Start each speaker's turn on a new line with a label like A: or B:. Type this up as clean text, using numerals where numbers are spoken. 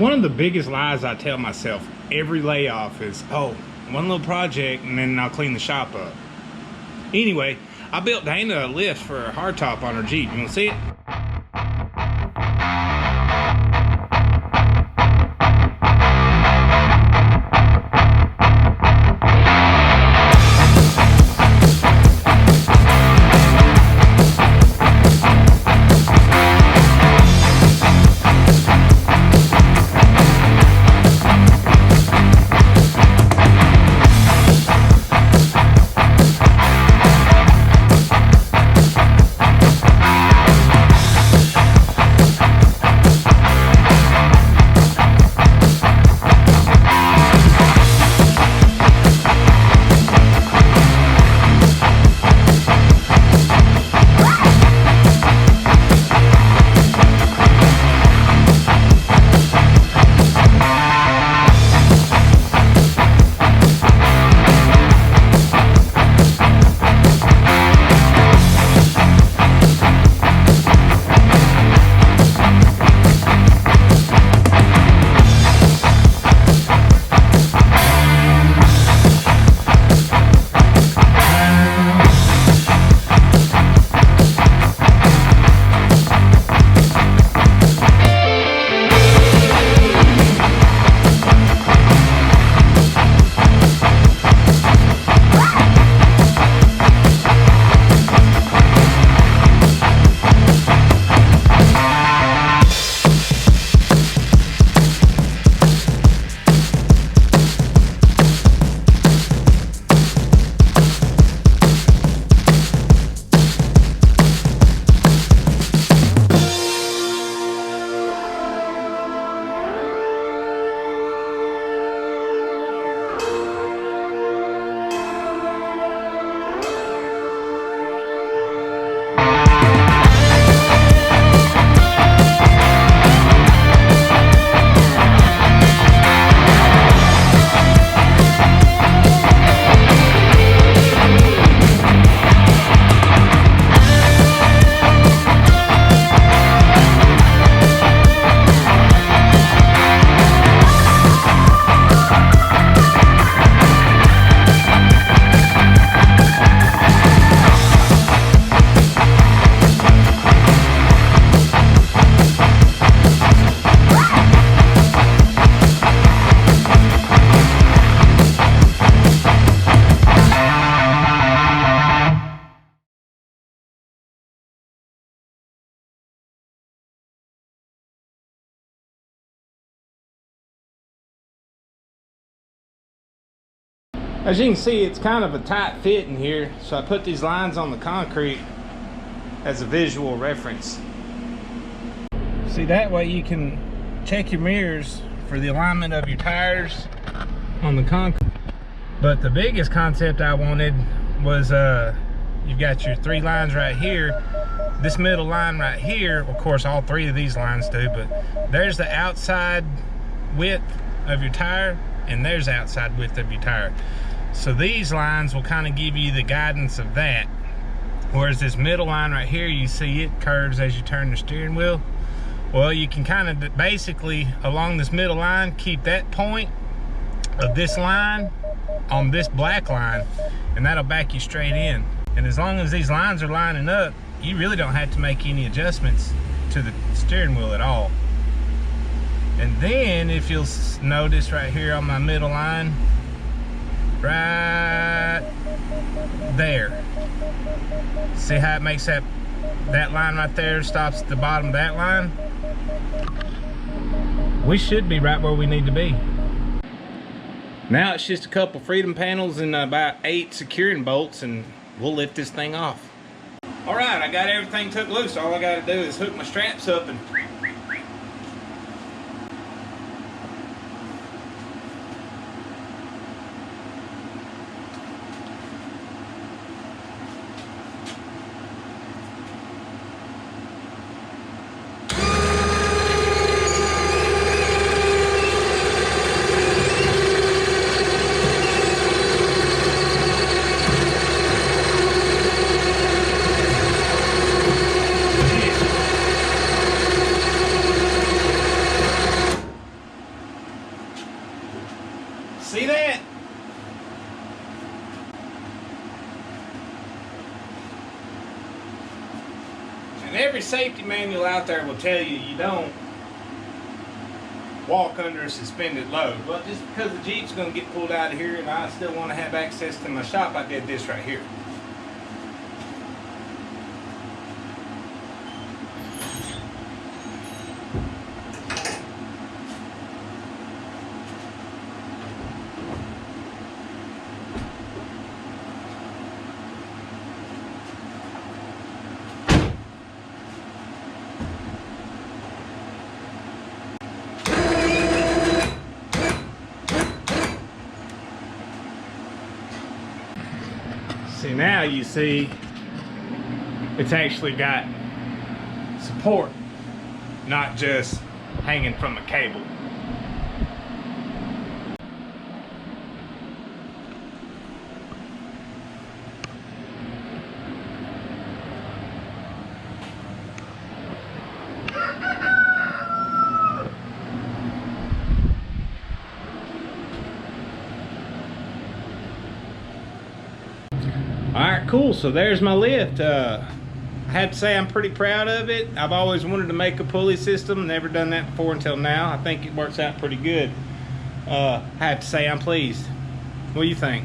A: One of the biggest lies I tell myself every layoff is, oh, one little project and then I'll clean the shop up. Anyway, I built Dana a lift for a hardtop on her Jeep. You want to see it? As you can see, it's kind of a tight fit in here, so I put these lines on the concrete as a visual reference. See, that way you can check your mirrors for the alignment of your tires on the concrete. But the biggest concept I wanted was you've got your 3 lines right here. This middle line right here, of course all 3 of these lines do, but there's the outside width of your tire and there's the outside width of your tire. So these lines will kind of give you the guidance of that. Whereas this middle line right here, you see it curves as you turn the steering wheel. Well, you can kind of basically, along this middle line, keep that point of this line on this black line, and that'll back you straight in. And as long as these lines are lining up, you really don't have to make any adjustments to the steering wheel at all. And then if you'll notice right here on my middle line, right there, see how it makes that line right there stops at the bottom of that line? We should be right where we need to be. Now it's just a couple freedom panels and about 8 securing bolts and we'll lift this thing off. All right, I got everything took loose. All I got to do is hook my straps up and every safety manual out there will tell you you don't walk under a suspended load. But just because the Jeep's going to get pulled out of here and I still want to have access to my shop, I did this right here. See, now you see it's actually got support, not just hanging from a cable. Alright, cool. So there's my lift. I have to say I'm pretty proud of it. I've always wanted to make a pulley system. Never done that before until now. I think it works out pretty good. I have to say I'm pleased. What do you think?